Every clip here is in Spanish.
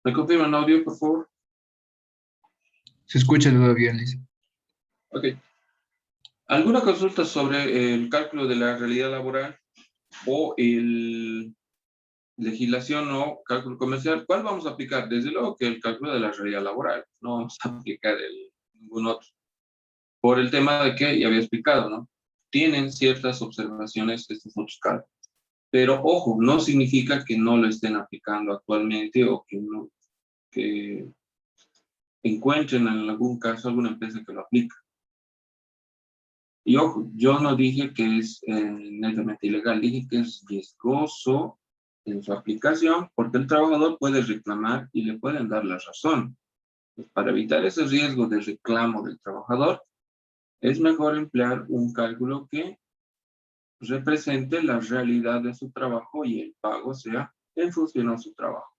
¿Me confirma el audio, por favor? Se escucha todavía, Liz. Ok. ¿Alguna consulta sobre el cálculo de la realidad laboral o el legislación o cálculo comercial? ¿Cuál vamos a aplicar? Desde luego que el cálculo de la realidad laboral. No vamos a aplicar ningún otro. Por el tema de que ya había explicado, ¿no? Tienen ciertas observaciones estos otros cálculos. Pero ojo, no significa que no lo estén aplicando actualmente o que no, que encuentren en algún caso alguna empresa que lo aplica. Y ojo, yo no dije que es netamente ilegal, dije que es riesgoso en su aplicación porque el trabajador puede reclamar y le pueden dar la razón. Pues para evitar ese riesgo de reclamo del trabajador, es mejor emplear un cálculo que represente la realidad de su trabajo y el pago sea en función a su trabajo.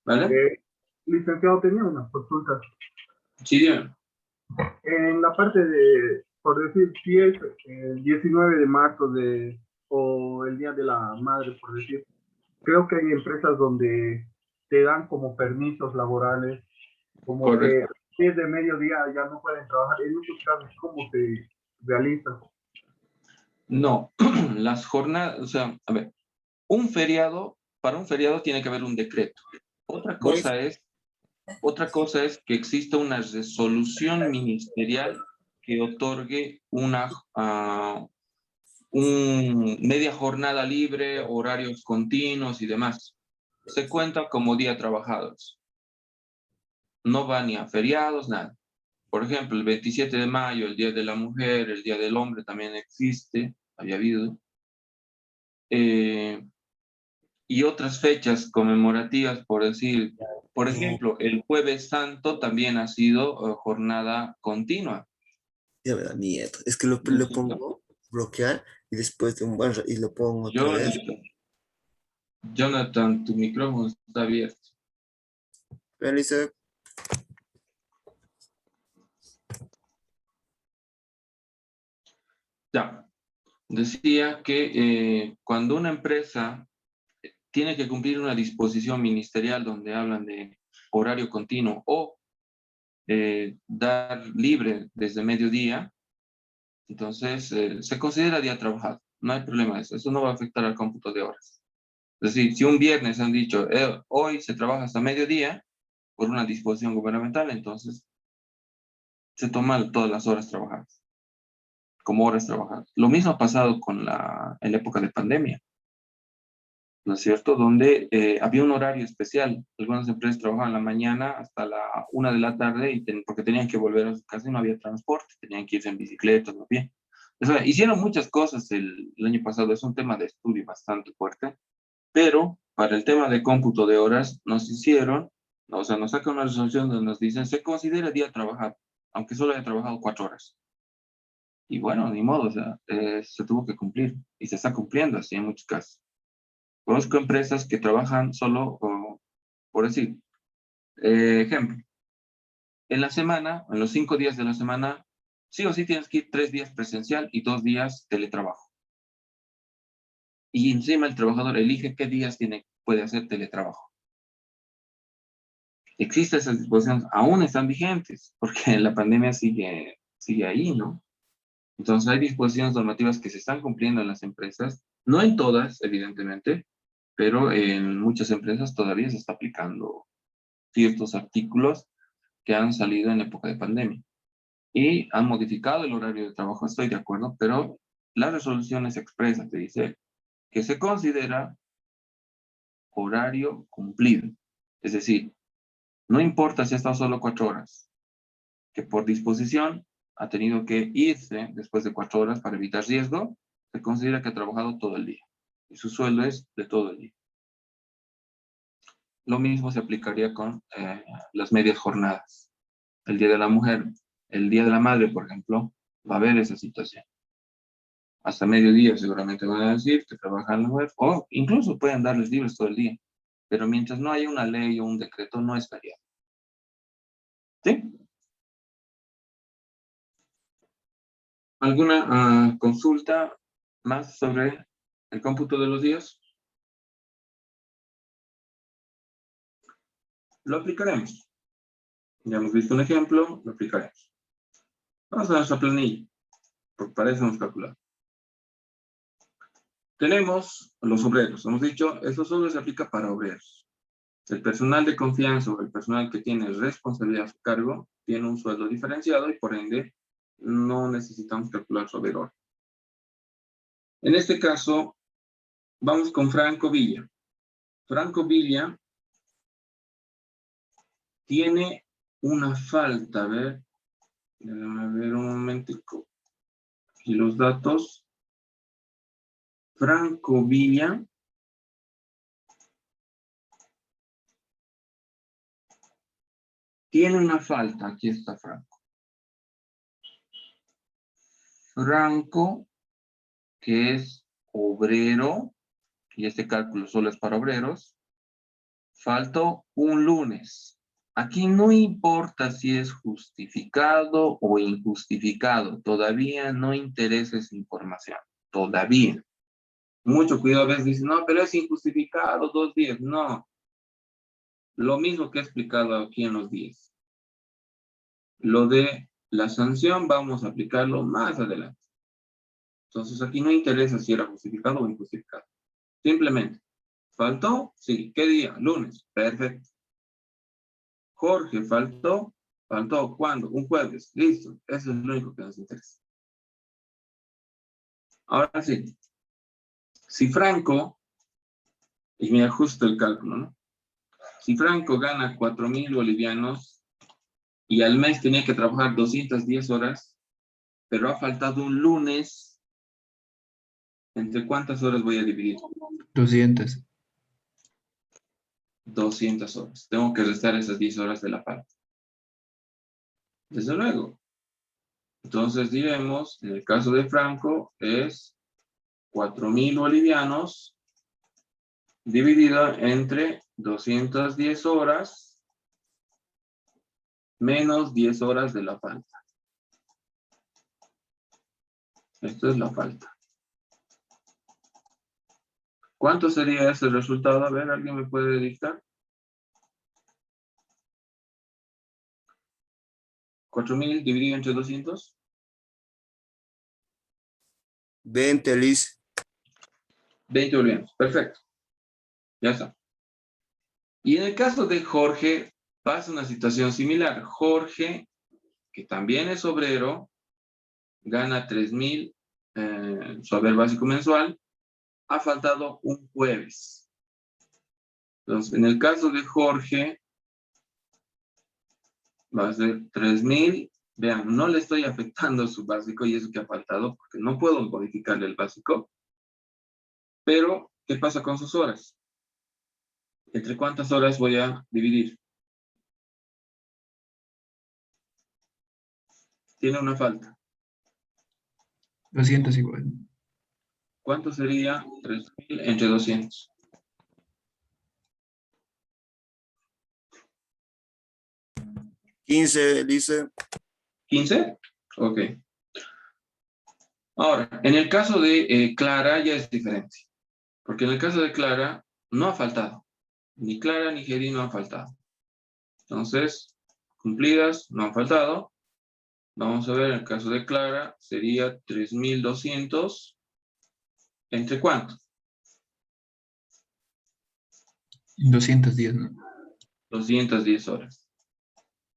¿Vale? Licenciado, tenía una consulta. Sí, dígame. En la parte de, por decir, si es el 19 de marzo o el Día de la Madre, por decir, creo que hay empresas donde te dan como permisos laborales, como Correcto. que si es de mediodía ya no pueden trabajar. En esos casos, ¿cómo se realiza? No, las jornadas, o sea, a ver, para un feriado tiene que haber un decreto. Otra cosa es que exista una resolución ministerial que otorgue media jornada libre, horarios continuos y demás. Se cuenta como día trabajados. No va ni a feriados, nada. Por ejemplo, el 27 de mayo, el Día de la Mujer, el Día del Hombre también existe, había habido. Y otras fechas conmemorativas, por decir, por ejemplo, el Jueves Santo también ha sido jornada continua. Ya me da miedo. Es que lo pongo bloquear y después de un buen y lo pongo otra vez. Jonathan, tu micrófono está abierto. Realiza. Ya, decía que cuando una empresa tiene que cumplir una disposición ministerial donde hablan de horario continuo o dar libre desde mediodía, entonces se considera día trabajado. No hay problema de eso. Eso no va a afectar al cómputo de horas. Es decir, si un viernes han dicho, hoy se trabaja hasta mediodía por una disposición gubernamental, entonces se toman todas las horas trabajadas, como horas trabajadas. Lo mismo ha pasado en la época de pandemia, ¿no es cierto? Donde había un horario especial. Algunas empresas trabajaban la mañana hasta la 1 de la tarde porque tenían que volver a su casa y no había transporte, tenían que irse en bicicleta, no bien. O sea, hicieron muchas cosas el año pasado, es un tema de estudio bastante fuerte, pero para el tema de cómputo de horas nos hicieron, o sea, nos saca una resolución donde nos dicen, se considera día trabajado, aunque solo haya trabajado 4 horas. Y bueno, ni modo, o sea, se tuvo que cumplir y se está cumpliendo así en muchos casos. Conozco empresas que trabajan solo, por decir, ejemplo, en la semana, en los 5 días de la semana, sí o sí tienes que ir 3 días presencial y 2 días teletrabajo. Y encima el trabajador elige qué días puede hacer teletrabajo. Existen esas disposiciones, aún están vigentes, porque la pandemia sigue ahí, ¿no? Entonces hay disposiciones normativas que se están cumpliendo en las empresas, no en todas, evidentemente, pero en muchas empresas todavía se está aplicando ciertos artículos que han salido en época de pandemia. Y han modificado el horario de trabajo, estoy de acuerdo, pero la resolución es expresa, te dice que se considera horario cumplido. Es decir, no importa si ha estado solo 4 horas, que por disposición ha tenido que irse después de 4 horas para evitar riesgo, se considera que ha trabajado todo el día. Y su sueldo es de todo el día. Lo mismo se aplicaría con las medias jornadas. El Día de la Mujer, el Día de la Madre, por ejemplo, va a haber esa situación. Hasta mediodía seguramente van a decir que trabajan la mujer, o incluso pueden darles libres todo el día. Pero mientras no haya una ley o un decreto, no es feriado. ¿Sí? ¿Alguna consulta más sobre el cómputo de los días? Lo aplicaremos. Ya hemos visto un ejemplo, lo aplicaremos. Vamos a nuestra planilla, porque para eso hemos calculado. Tenemos los obreros. Hemos dicho, eso solo se aplica para obreros. El personal de confianza o el personal que tiene responsabilidad a su cargo tiene un sueldo diferenciado y por ende no necesitamos calcular su haber hora. En este caso, vamos con Franco Villa. Franco Villa tiene una falta, a ver, déjame ver un momentico. Aquí los datos. Franco Villa tiene una falta, aquí está Franco. Franco, que es obrero, y este cálculo solo es para obreros, faltó un lunes. Aquí no importa si es justificado o injustificado, todavía no interesa esa información, todavía. Mucho cuidado, a veces dicen, no, pero es injustificado 2 días. No, lo mismo que he explicado aquí en los días. Lo de la sanción vamos a aplicarlo más adelante. Entonces aquí no interesa si era justificado o injustificado. Simplemente, ¿faltó? Sí. ¿Qué día? Lunes. Perfecto. Jorge, ¿faltó? ¿Faltó cuándo? Un jueves. Listo. Eso es lo único que nos interesa. Ahora sí. Si Franco, y me ajusto el cálculo, ¿no? Si Franco gana 4,000 bolivianos y al mes tenía que trabajar 210 horas, pero ha faltado un lunes, ¿entre cuántas horas voy a dividir? 200. 200 horas. Tengo que restar esas 10 horas de la parte. Desde luego. Entonces diremos, en el caso de Franco, es 4,000 bolivianos dividido entre 210 horas menos 10 horas de la falta. Esto es la falta. ¿Cuánto sería ese resultado? A ver, ¿alguien me puede dictar? 4,000 dividido entre 200. 20, Liz. 20 bolivianos. Perfecto. Ya está. Y en el caso de Jorge, pasa una situación similar. Jorge, que también es obrero, gana 3,000 su haber básico mensual, ha faltado un jueves. Entonces, en el caso de Jorge, va a ser 3,000. Vean, no le estoy afectando su básico y eso que ha faltado, porque no puedo modificarle el básico. Pero, ¿qué pasa con sus horas? ¿Entre cuántas horas voy a dividir? Tiene una falta. 200 igual. ¿Cuánto sería 3,000 entre 200? 15, Liz. 15. Ok. Ahora, en el caso de Clara ya es diferente. Porque en el caso de Clara no ha faltado. Ni Clara ni Geri no han faltado. Entonces, cumplidas, no han faltado. Vamos a ver, en el caso de Clara sería 3,200. ¿Entre cuánto? 210, ¿no? 210 horas.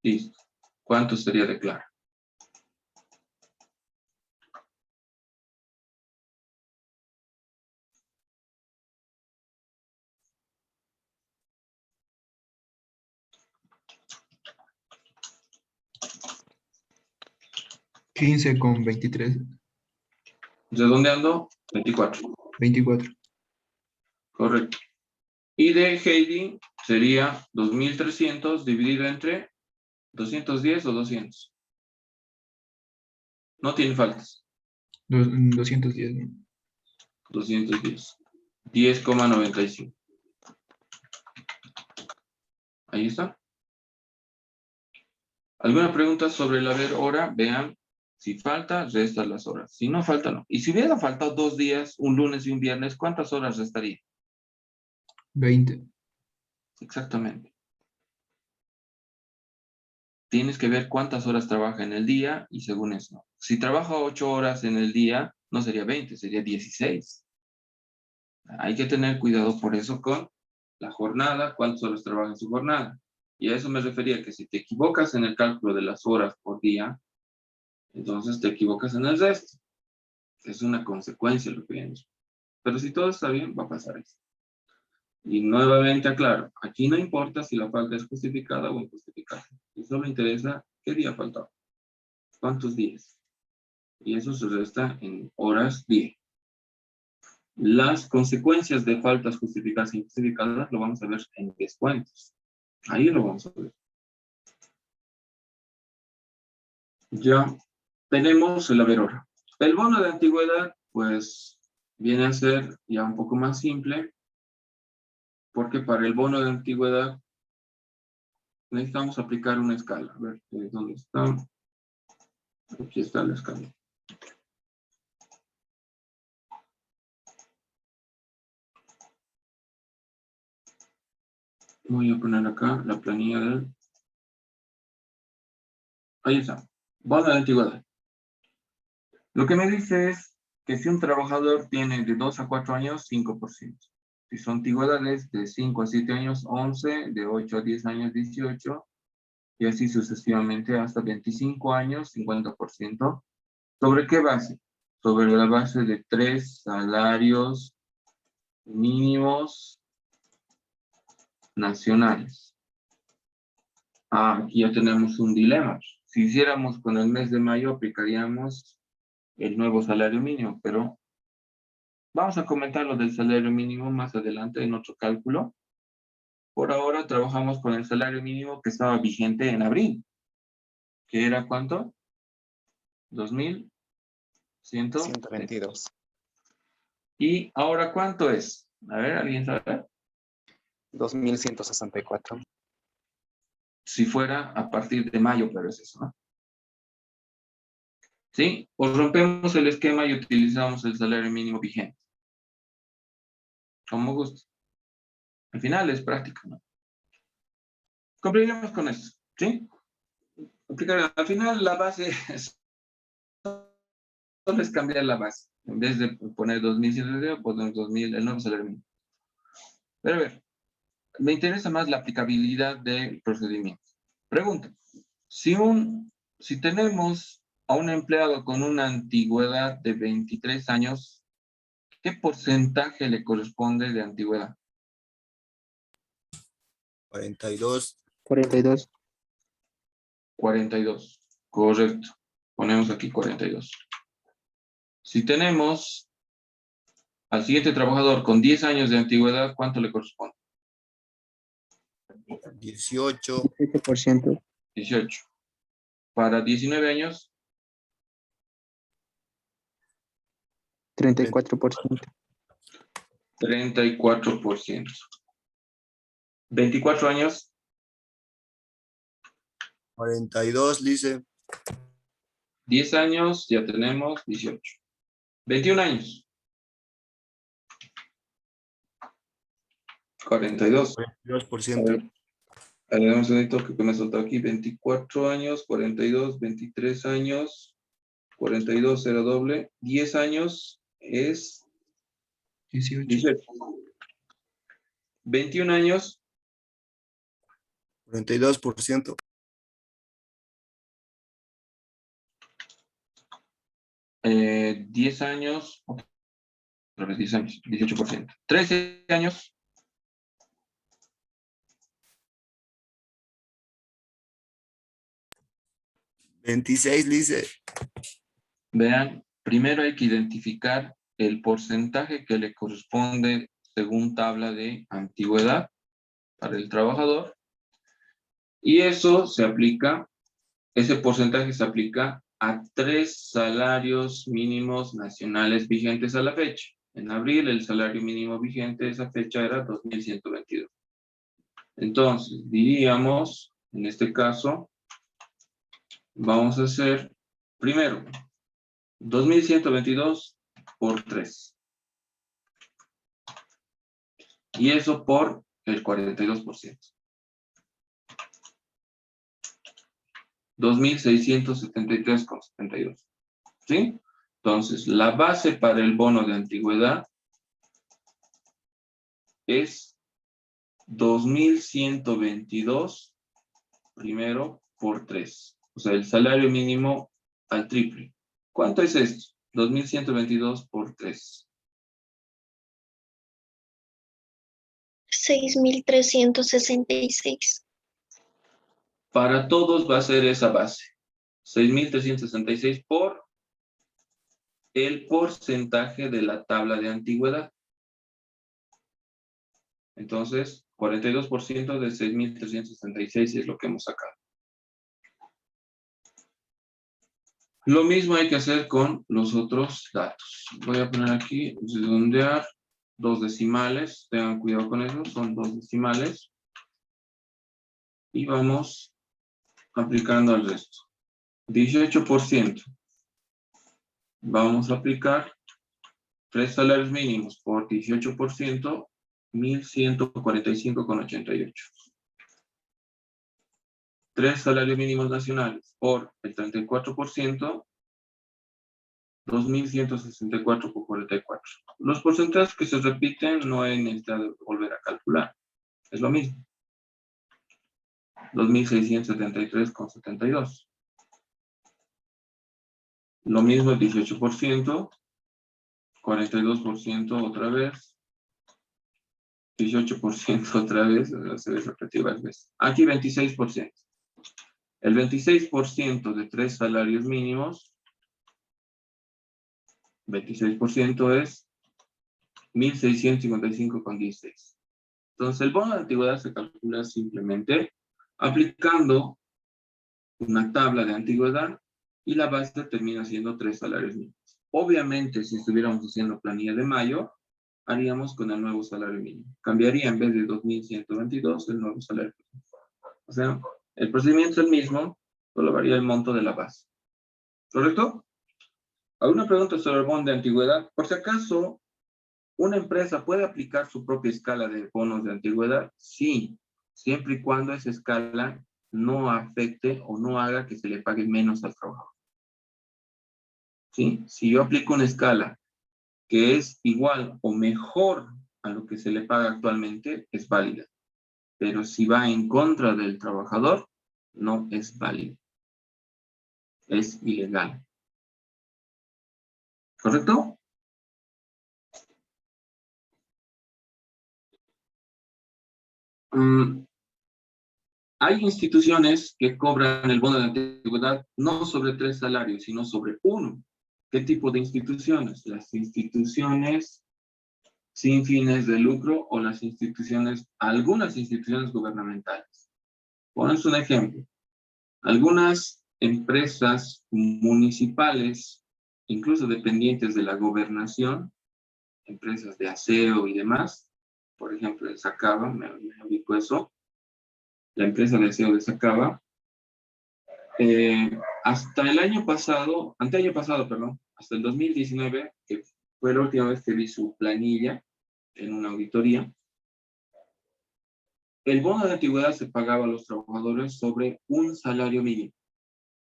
Listo. ¿Cuánto sería de Clara? $15,23. Redondeando, 24. 24. Correcto. Y de Heidi sería 2,300 dividido entre 210 o 200. No tiene faltas. 210, ¿no? 210. 10,95. Ahí está. ¿Alguna pregunta sobre el haber hora? Vean, si falta, resta las horas. Si no falta, no. Y si hubiera faltado 2 días, un lunes y un viernes, ¿cuántas horas restaría? 20. Exactamente. tienes que ver cuántas horas trabaja en el día y según eso. Si trabaja 8 horas en el día, no sería 20, sería 16. Hay que tener cuidado por eso con la jornada, cuántas horas trabaja en su jornada. Y a eso me refería, que si te equivocas en el cálculo de las horas por día, entonces te equivocas en el resto. Es una consecuencia lo que viene. Pero si todo está bien, va a pasar eso. Y nuevamente aclaro, aquí no importa si la falta es justificada o injustificada. Y solo interesa qué día faltó, cuántos días. Y eso se resta en horas día. Las consecuencias de faltas justificadas e injustificadas lo vamos a ver en descuentos. Ahí lo vamos a ver. Ya tenemos el haber hora. El bono de antigüedad, pues, viene a ser ya un poco más simple, porque para el bono de antigüedad necesitamos aplicar una escala. A ver, ¿dónde está? Aquí está la escala. Voy a poner acá la planilla del... Ahí está. Bono de antigüedad. Lo que me dice es que si un trabajador tiene de 2 a 4 años, 5%. Si son antigüedades de 5 a 7 años, 11, de 8 a 10 años, 18, y así sucesivamente hasta 25 años, 50%. ¿Sobre qué base? Sobre la base de 3 salarios mínimos nacionales. Aquí ya tenemos un dilema. Si hiciéramos con el mes de mayo, aplicaríamos el nuevo salario mínimo, pero vamos a comentar lo del salario mínimo más adelante en otro cálculo. Por ahora trabajamos con el salario mínimo que estaba vigente en abril, que era ¿cuánto? 2.100. 122. ¿Y ahora cuánto es? A ver, ¿alguien sabe? 2.164. Si fuera a partir de mayo, pero es eso, ¿no? ¿Sí? O rompemos el esquema y utilizamos el salario mínimo vigente. Como guste. Al final es práctica, ¿no? Cumplimos con eso, ¿sí? Aplicar, al final la base es, solo es cambiar la base. En vez de poner 2.100, poner 2.000, el nuevo salario mínimo. Pero a ver, me interesa más la aplicabilidad del procedimiento. Pregunta, si tenemos a un empleado con una antigüedad de 23 años, ¿qué porcentaje le corresponde de antigüedad? 42. 42. 42, correcto. Ponemos aquí 42. Si tenemos al siguiente trabajador con 10 años de antigüedad, ¿cuánto le corresponde? 18. 17%. 18. Para 19 años, 34%. 34%. 24 años, 42, dice. 10 años, ya tenemos 18. 21 años, 42. 42%. A ver, damos un toque que me soltó aquí. 24 años, 42, 23 años, 42 era doble. 10 años es 18. 18. 21 años, 42%. 10 años, otra vez 10 años, 18%. 13 años, 26, dice. vean, primero hay que identificar el porcentaje que le corresponde según tabla de antigüedad para el trabajador. Y eso se aplica, ese porcentaje se aplica a 3 salarios mínimos nacionales vigentes a la fecha. En abril el salario mínimo vigente de esa fecha era 2.122. Entonces, diríamos, en este caso, vamos a hacer, primero, 2.122 por 3. Y eso por el 42%. 2.673,72. ¿Sí? Entonces, la base para el bono de antigüedad es 2.122 primero por 3. O sea, el salario mínimo al triple. ¿Cuánto es esto? 2.122 por 3. 6.366. Para todos va a ser esa base. 6.366 por el porcentaje de la tabla de antigüedad. Entonces, 42% de 6.366 es lo que hemos sacado. Lo mismo hay que hacer con los otros datos. Voy a poner aquí, redondear, 2 decimales. Tengan cuidado con eso, son 2 decimales. Y vamos aplicando al resto. 18%. Vamos a aplicar 3 salarios mínimos por 18%, 1.145,88. 3 salarios mínimos nacionales por el 34%, 2.164,44. Los porcentajes que se repiten no hay necesidad de volver a calcular. Es lo mismo. 2.673,72. Lo mismo el 18%, 42% otra vez, 18% otra vez, se ve repetido varias veces. Aquí 26%. El 26% de 3 salarios mínimos, 26% es 1.655,16. Entonces, el bono de antigüedad se calcula simplemente aplicando una tabla de antigüedad y la base termina siendo 3 salarios mínimos. Obviamente, si estuviéramos haciendo planilla de mayo, haríamos con el nuevo salario mínimo. Cambiaría en vez de 2.122 el nuevo salario mínimo. O sea, el procedimiento es el mismo, solo varía el monto de la base. ¿Correcto? ¿Alguna pregunta sobre el bono de antigüedad? Por si acaso, ¿una empresa puede aplicar su propia escala de bonos de antigüedad? Sí, siempre y cuando esa escala no afecte o no haga que se le pague menos al trabajador. ¿Sí? Si yo aplico una escala que es igual o mejor a lo que se le paga actualmente, es válida. Pero si va en contra del trabajador, no es válida. Es ilegal. ¿Correcto? Hay instituciones que cobran el bono de antigüedad no sobre 3 salarios, sino sobre 1. ¿Qué tipo de instituciones? Las instituciones sin fines de lucro o las instituciones, algunas instituciones gubernamentales. Ponemos un ejemplo. Algunas empresas municipales, incluso dependientes de la gobernación, empresas de aseo y demás, por ejemplo, en Sacaba, me ubico eso, la empresa de aseo de Sacaba, hasta el año pasado, perdón, hasta el 2019, que fue la última vez que vi su planilla en una auditoría, el bono de antigüedad se pagaba a los trabajadores sobre un salario mínimo.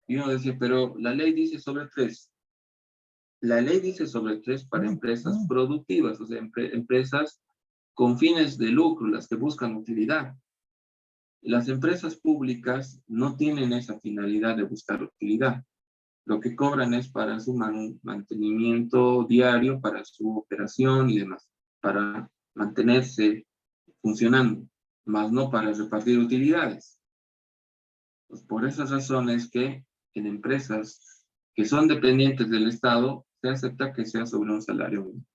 Y uno decía, pero la ley dice sobre 3. La ley dice sobre 3 para empresas productivas, o sea, empresas con fines de lucro, las que buscan utilidad. Las empresas públicas no tienen esa finalidad de buscar utilidad. Lo que cobran es para su mantenimiento diario, para su operación y demás, para mantenerse funcionando, más no para repartir utilidades. Pues por esas razones que en empresas que son dependientes del Estado, se acepta que sea sobre un salario mínimo.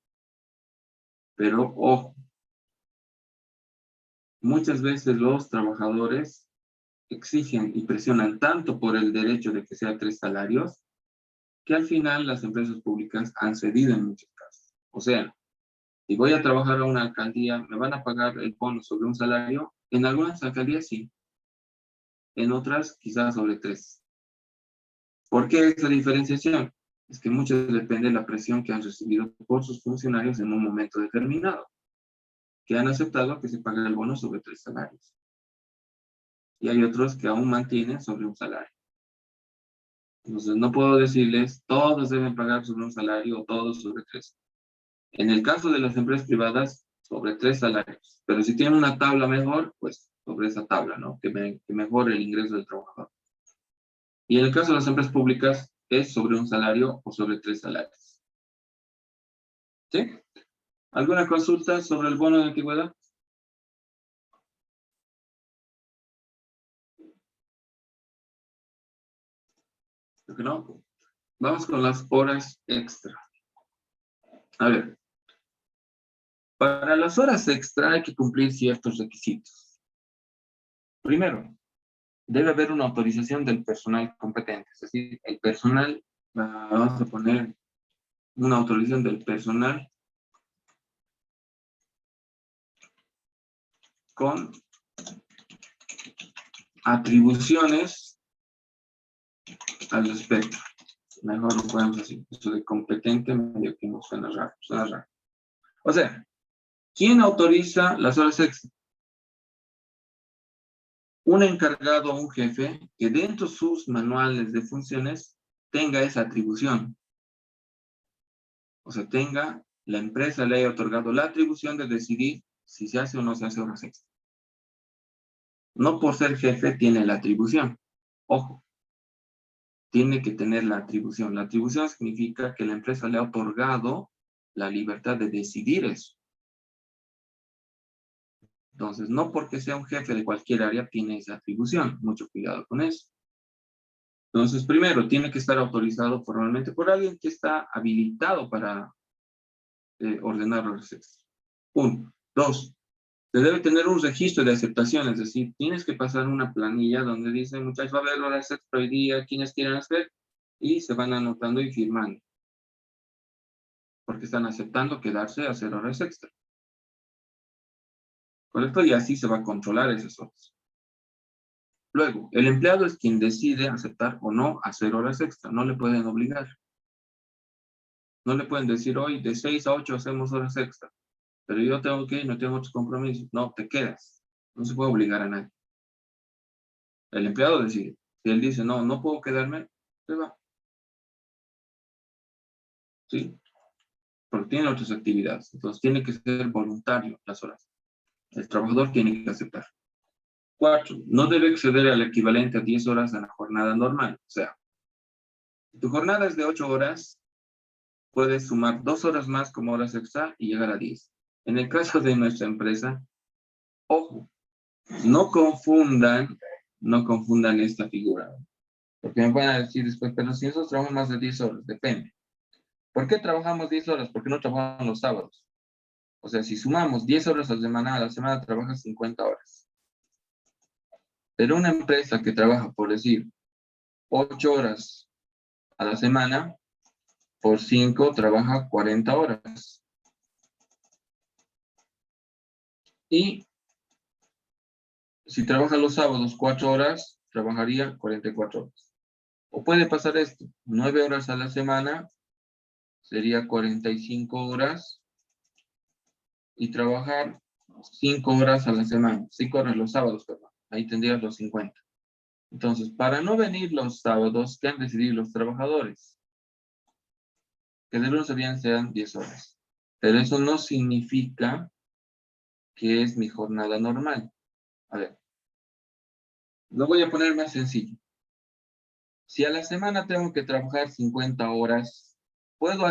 Pero, ojo, muchas veces los trabajadores exigen y presionan tanto por el derecho de que sea 3 salarios, que al final las empresas públicas han cedido en muchos casos. O sea, si voy a trabajar a una alcaldía, ¿me van a pagar el bono sobre un salario? En algunas alcaldías sí, en otras quizás sobre 3. ¿Por qué esa diferenciación? Es que mucho depende de la presión que han recibido por sus funcionarios en un momento determinado, que han aceptado que se pague el bono sobre 3 salarios. Y hay otros que aún mantienen sobre un salario. Entonces, no puedo decirles, todos deben pagar sobre un salario o todos sobre 3. En el caso de las empresas privadas, sobre 3 salarios. Pero si tienen una tabla mejor, pues sobre esa tabla, ¿no? Que mejore el ingreso del trabajador. Y en el caso de las empresas públicas, es sobre un salario o sobre 3 salarios. ¿Sí? ¿Alguna consulta sobre el bono de antigüedad? Creo que no. Vamos con las horas extra. A ver. Para las horas extra hay que cumplir ciertos requisitos. Primero, debe haber una autorización del personal competente. Es decir, el personal, vamos a poner una autorización del personal con atribuciones al respecto. Mejor lo podemos decir. Esto de competente medio que no suena raro. Suena raro. O sea, ¿quién autoriza las horas extra? Un encargado o un jefe que dentro de sus manuales de funciones tenga esa atribución. O sea, la empresa le haya otorgado la atribución de decidir si se hace o no se hace horas extra. No por ser jefe tiene la atribución. Ojo, tiene que tener la atribución. La atribución significa que la empresa le ha otorgado la libertad de decidir eso. Entonces, no porque sea un jefe de cualquier área tiene esa atribución. Mucho cuidado con eso. Entonces, primero, tiene que estar autorizado formalmente por alguien que está habilitado para ordenar horas extra. 1. 2. Se debe tener un registro de aceptación, es decir, tienes que pasar una planilla donde dice, muchachos, va a haber horas extra hoy día, quienes quieran hacer, y se van anotando y firmando. Porque están aceptando quedarse a hacer horas extra. ¿Correcto? Y así se va a controlar esas horas. Luego, el empleado es quien decide aceptar o no hacer horas extra. No le pueden obligar. No le pueden decir, hoy de 6 a 8 hacemos horas extra. Pero yo tengo que ir, no tengo otros compromisos. No, te quedas. No se puede obligar a nadie. El empleado decide. Si él dice, no, no puedo quedarme, se va. ¿Sí? Porque tiene otras actividades. Entonces, tiene que ser voluntario las horas. El trabajador tiene que aceptar. 4. No debe exceder al equivalente a 10 horas en la jornada normal. O sea, si tu jornada es de 8 horas, puedes sumar 2 horas más como horas extra y llegar a 10. En el caso de nuestra empresa, ojo, no confundan esta figura. Porque me van a decir después, pero si nosotros trabajamos más de 10 horas, depende. ¿Por qué trabajamos 10 horas? Porque no trabajamos los sábados. O sea, si sumamos 10 horas a la semana trabajas 50 horas. Pero una empresa que trabaja, por decir, 8 horas a la semana, por 5 trabaja 40 horas. Y si trabaja los sábados 4 horas, trabajaría 44 horas. O puede pasar esto, 9 horas a la semana, sería 45 horas, y trabajar 5 horas a la semana, 5 horas los sábados, perdón. Ahí tendrías los 50. Entonces, para no venir los sábados, ¿qué han decidido los trabajadores? Que de lunes a viernes sean 10 horas. Pero eso no significa que es mi jornada normal. A ver, lo voy a poner más sencillo. Si a la semana tengo que trabajar 50 horas, puedo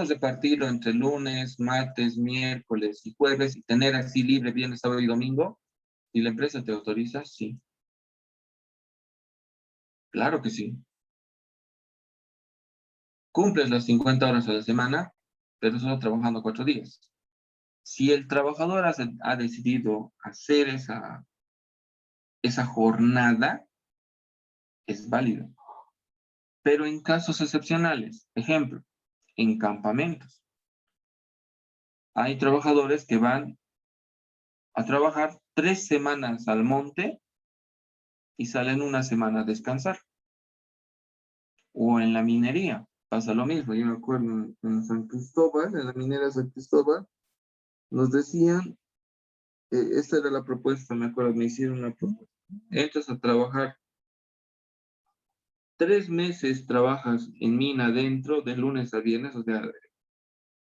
repartirlo entre lunes, martes, miércoles y jueves y tener así libre viernes, sábado y domingo. ¿Y la empresa te autoriza? Sí. Claro que sí. Cumples las 50 horas a la semana, pero solo trabajando 4 días. Si el trabajador ha decidido hacer esa jornada, es válido. Pero en casos excepcionales, ejemplo, en campamentos, hay trabajadores que van a trabajar 3 semanas al monte y salen una semana a descansar. O en la minería, pasa lo mismo. Yo me acuerdo en San Cristóbal, en la minera San Cristóbal, nos decían, esta era la propuesta, me acuerdo, me hicieron una propuesta. Entras a trabajar 3 meses trabajas en mina dentro de lunes a viernes, o sea,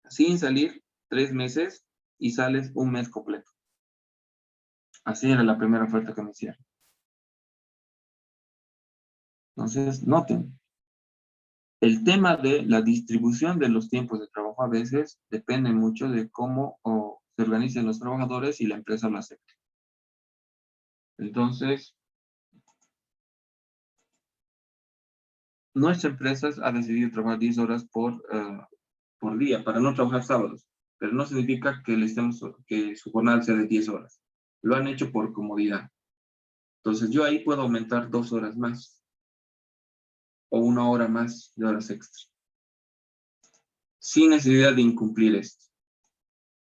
sin salir 3 meses y sales un mes completo. Así era la primera oferta que me hicieron. Entonces, noten, el tema de la distribución de los tiempos de trabajo a veces depende mucho de cómo se organicen los trabajadores y la empresa lo acepte. Entonces, nuestra empresa ha decidido trabajar 10 horas por día para no trabajar sábados, pero no significa que su jornada sea de 10 horas. Lo han hecho por comodidad. Entonces, yo ahí puedo aumentar 2 horas más o 1 hora más de horas extra, sin necesidad de incumplir esto.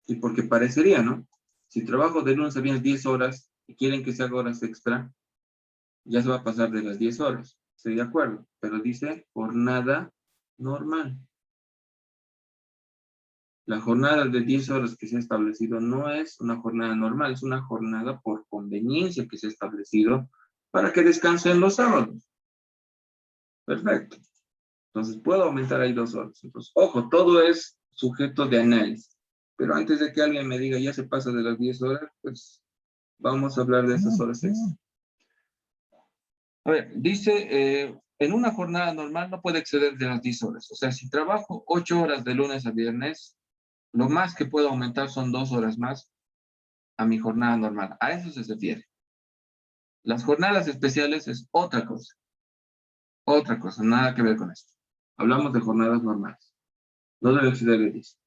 Y porque parecería, ¿no? Si trabajo de lunes a viernes 10 horas y quieren que se haga horas extra, ya se va a pasar de las 10 horas. Estoy de acuerdo, pero dice jornada normal. La jornada de 10 horas que se ha establecido no es una jornada normal, es una jornada por conveniencia que se ha establecido para que descansen los sábados. Perfecto. Entonces puedo aumentar ahí 2 horas. Entonces, ojo, todo es sujeto de análisis. Pero antes de que alguien me diga ya se pasa de las 10 horas, pues vamos a hablar de esas horas extra. A ver, dice, en una jornada normal no puede exceder de las 10 horas. O sea, si trabajo 8 horas de lunes a viernes, lo más que puedo aumentar son 2 horas más a mi jornada normal. A eso se refiere. Las jornadas especiales es otra cosa. Otra cosa, nada que ver con esto. Hablamos de jornadas normales. No debe exceder de 10.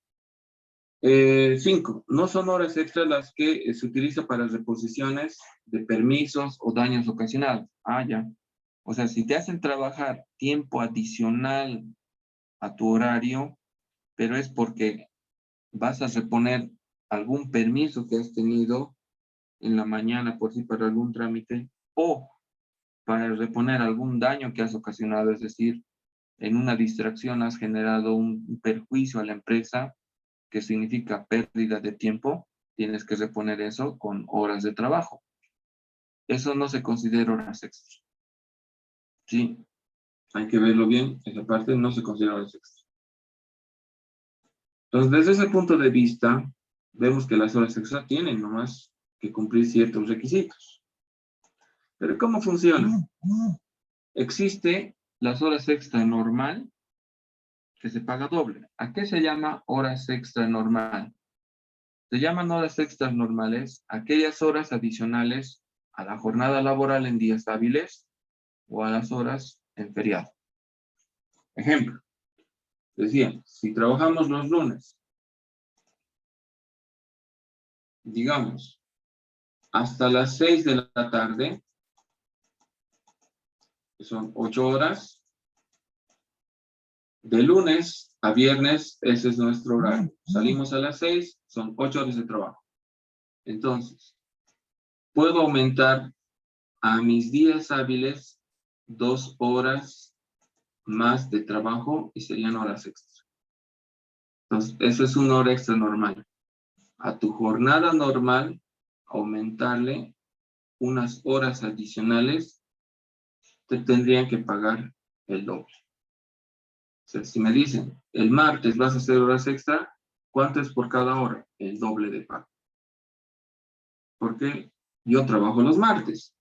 5. No son horas extras las que se utiliza para reposiciones de permisos o daños ocasionados. Ah, ya. O sea, si te hacen trabajar tiempo adicional a tu horario, pero es porque vas a reponer algún permiso que has tenido en la mañana por sí para algún trámite o para reponer algún daño que has ocasionado, es decir, en una distracción has generado un perjuicio a la empresa que significa pérdida de tiempo, tienes que reponer eso con horas de trabajo. Eso no se considera horas extras. Sí, hay que verlo bien, esa parte no se considera horas extras. Entonces, desde ese punto de vista, vemos que las horas extras tienen nomás que cumplir ciertos requisitos. Pero ¿cómo funciona? Existe las horas extra normal, que se paga doble. ¿A qué se llama horas extra normal? Se llaman horas extras normales aquellas horas adicionales a la jornada laboral en días hábiles o a las horas en feriado. Ejemplo, decía, si trabajamos los lunes, digamos, hasta las 6 de la tarde, que son 8 horas, de lunes a viernes, ese es nuestro horario. Salimos a las 6, son 8 horas de trabajo. Entonces, puedo aumentar a mis días hábiles 2 horas más de trabajo y serían horas extras. Entonces, eso es una hora extra normal. A tu jornada normal, aumentarle unas horas adicionales, te tendrían que pagar el doble. O sea, si me dicen, el martes vas a hacer horas extra, ¿cuánto es por cada hora? El doble de pago. Porque yo trabajo los martes.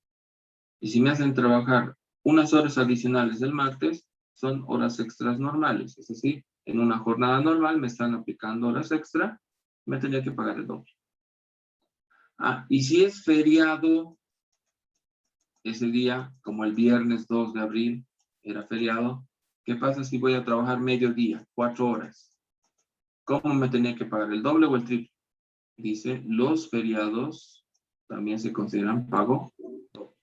Y si me hacen trabajar unas horas adicionales del martes, son horas extras normales. Es decir, en una jornada normal me están aplicando horas extra, me tendría que pagar el doble. Ah, y si es feriado, ese día, como el viernes 2 de abril, era feriado, ¿qué pasa si voy a trabajar mediodía, 4 horas? ¿Cómo me tenía que pagar, el doble o el triple? Dice, los feriados también se consideran pago doble.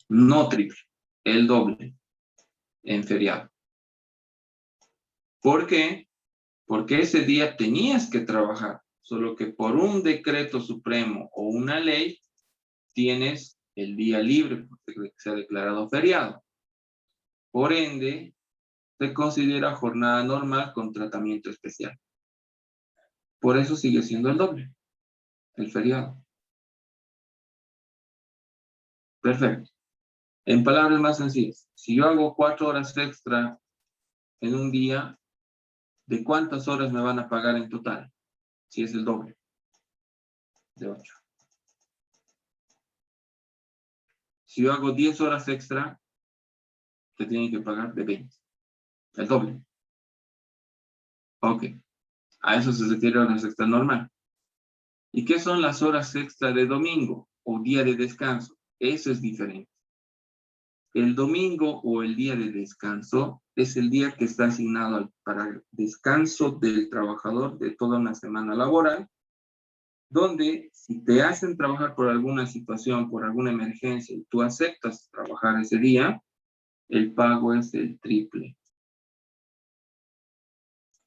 No triple, el doble en feriado. ¿Por qué? Porque ese día tenías que trabajar, solo que por un decreto supremo o una ley tienes el día libre porque se ha declarado feriado. Por ende, se considera jornada normal con tratamiento especial. Por eso sigue siendo el doble, el feriado. Perfecto. En palabras más sencillas, si yo hago 4 horas extra en un día, ¿de cuántas horas me van a pagar en total? Si es el doble de 8. Si yo hago 10 horas extra, te tienen que pagar de 20. El doble. Ok. A eso se refiere horas extra normal. ¿Y qué son las horas extra de domingo o día de descanso? Eso es diferente. El domingo o el día de descanso es el día que está asignado para el descanso del trabajador de toda una semana laboral, donde si te hacen trabajar por alguna situación, por alguna emergencia, y tú aceptas trabajar ese día, el pago es el triple.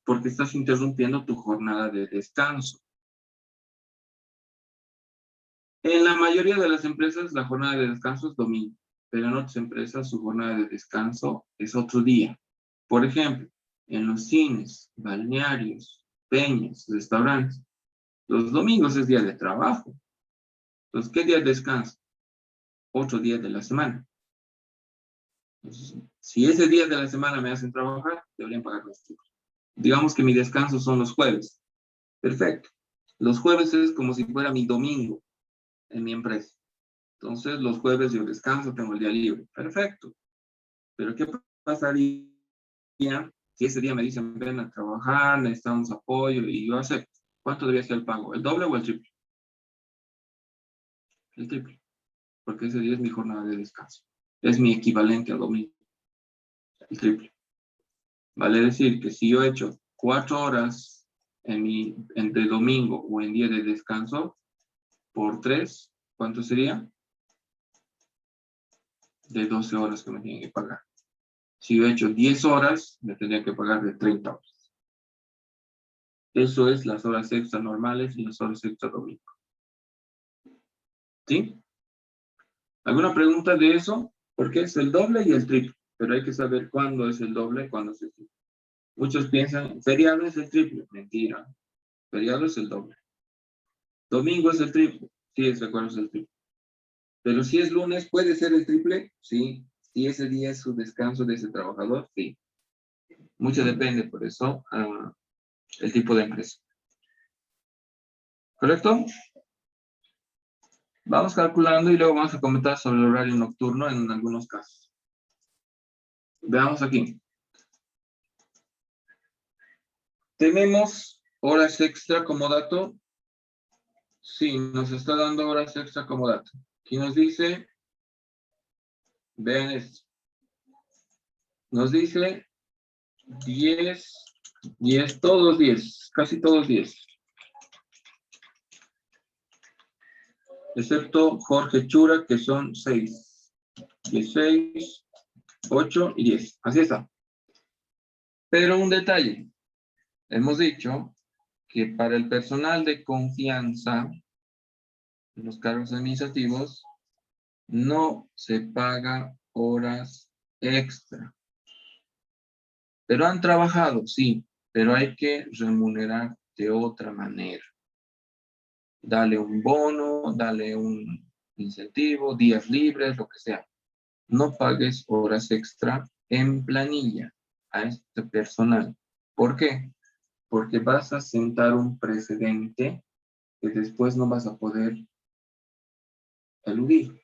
Porque estás interrumpiendo tu jornada de descanso. En la mayoría de las empresas, la jornada de descanso es domingo, pero en otras empresas su jornada de descanso es otro día. Por ejemplo, en los cines, balnearios, peñas, restaurantes, los domingos es día de trabajo. Entonces, ¿qué día de descanso? Otro día de la semana. Entonces, si ese día de la semana me hacen trabajar, deberían pagar los tipos. Digamos que mi descanso son los jueves. Perfecto. Los jueves es como si fuera mi domingo en mi empresa. Entonces, los jueves yo descanso, tengo el día libre. Perfecto. Pero ¿qué pasaría si ese día me dicen, ven a trabajar, necesitamos apoyo, y yo acepto? ¿Cuánto debería ser el pago? ¿El doble o el triple? El triple. Porque ese día es mi jornada de descanso. Es mi equivalente a domingo. El triple. Vale decir que si yo he hecho 4 horas entre domingo o en día de descanso, por 3, ¿cuánto sería? De 12 horas que me tienen que pagar. Si yo he hecho 10 horas, me tendría que pagar de 30 horas. Eso es las horas extra normales y las horas extra domingo. ¿Sí? ¿Alguna pregunta de eso? Porque es el doble y el triple, pero hay que saber cuándo es el doble y cuándo es el triple. Muchos piensan, feriado es el triple. Mentira. Feriado es el doble. Domingo es el triple. Sí, es recuerdo, es el triple. Pero si es lunes, ¿puede ser el triple? Sí. Si ese día es su descanso de ese trabajador, sí. Mucho depende, por eso, el tipo de empresa. ¿Correcto? Vamos calculando y luego vamos a comentar sobre el horario nocturno en algunos casos. Veamos aquí. ¿Tenemos horas extra como dato? Sí, nos está dando horas extra como dato. Aquí nos dice, vean esto. Nos dice 10, todos 10, casi todos 10. Excepto Jorge Chura, que son 6. 16, 8 y 10. Así está. Pero un detalle. Hemos dicho que para el personal de confianza, los cargos administrativos, no se paga horas extra. Pero han trabajado, sí, pero hay que remunerar de otra manera. Dale un bono, dale un incentivo, días libres, lo que sea. No pagues horas extra en planilla a este personal. ¿Por qué? Porque vas a sentar un precedente que después no vas a poder eludir.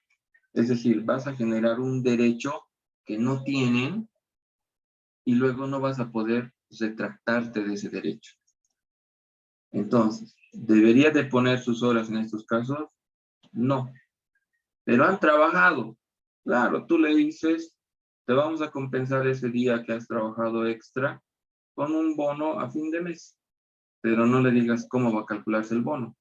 Es decir, vas a generar un derecho que no tienen y luego no vas a poder retractarte de ese derecho. Entonces, ¿debería de poner sus horas en estos casos? No. Pero han trabajado. Claro, tú le dices, te vamos a compensar ese día que has trabajado extra con un bono a fin de mes. Pero no le digas cómo va a calcularse el bono.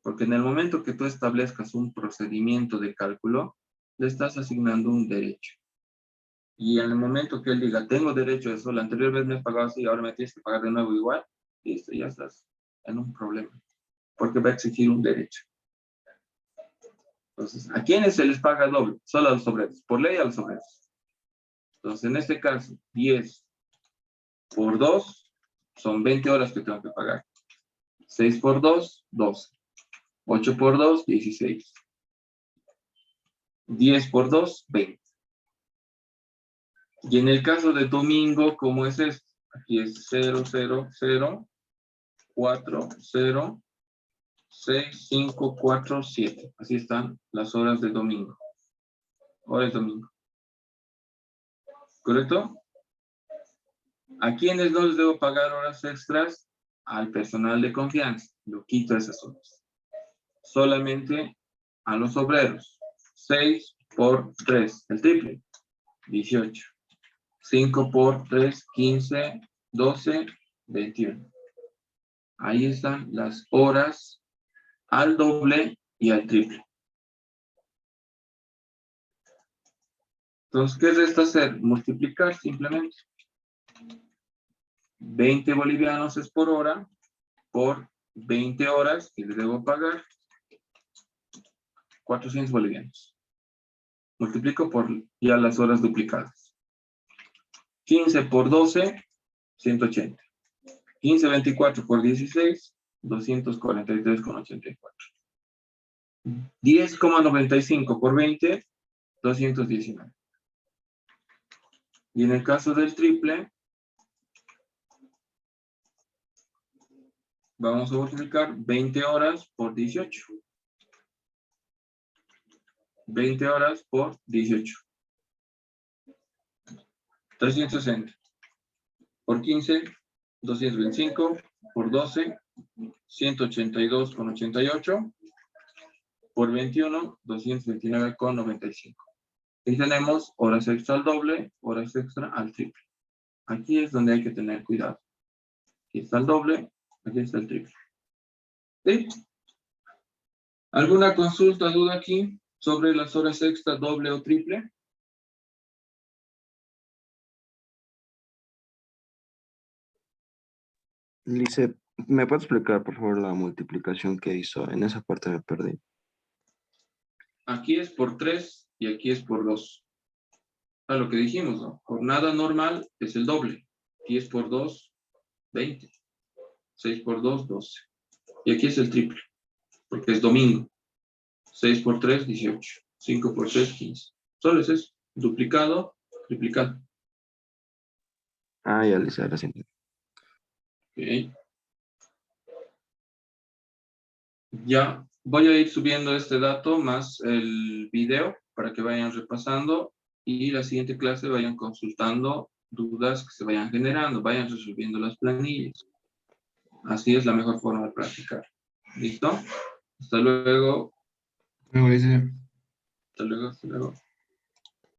Porque en el momento que tú establezcas un procedimiento de cálculo, le estás asignando un derecho. Y en el momento que él diga, tengo derecho a eso, la anterior vez me has pagado así, ahora me tienes que pagar de nuevo igual, listo, ya estás en un problema. Porque va a exigir un derecho. Entonces, ¿a quiénes se les paga doble? Solo a los obreros. Por ley a los obreros. Entonces, en este caso, 10 por 2 son 20 horas que tengo que pagar. 6 por 2, 12. 8 por 2, 16. 10 por 2, 20. Y en el caso de domingo, ¿cómo es esto? Aquí es 0, 0, 0, 4, 0, 6, 5, 4, 7. Así están las horas de domingo. Hora de domingo. ¿Correcto? ¿A quiénes no les debo pagar horas extras? Al personal de confianza. Lo quito esas horas. Solamente a los obreros. 6 por 3, el triple. 18. 5 por 3, 15, 12, 21. Ahí están las horas al doble y al triple. Entonces, ¿qué resta hacer? Multiplicar simplemente. 20 bolivianos es por hora, por 20 horas que le debo pagar, 400 bolivianos. Multiplico por ya las horas duplicadas. 15 por 12, 180. 15, 24 por 16, 243,84. 10,95 por 20, 219. Y en el caso del triple, vamos a multiplicar 20 horas por 18. 20 horas por 18. 360. Por 15, 225. Por 12, 182,88. Por 21, 229,95. Y tenemos horas extra al doble, horas extra al triple. Aquí es donde hay que tener cuidado. Aquí está el doble, aquí está el triple. ¿Sí? ¿Alguna consulta, duda aquí sobre las horas extra doble o triple? Lice, ¿me puede explicar, por favor, la multiplicación que hizo? En esa parte me perdí. Aquí es por 3 y aquí es por 2. A lo que dijimos, ¿no? Jornada normal es el doble. Aquí es por 2, 20. 6 por 2, 12. Y aquí es el triple, porque es domingo. 6 por 3, 18. 5 por 6, 15. Solo es eso. Duplicado, triplicado. Ah, ya, Lice, ahora sí. Ok. Ya voy a ir subiendo este dato más el video para que vayan repasando y la siguiente clase vayan consultando dudas que se vayan generando, vayan resolviendo las planillas. Así es la mejor forma de practicar. ¿Listo? Hasta luego. Me parece. Hasta luego. Hasta luego.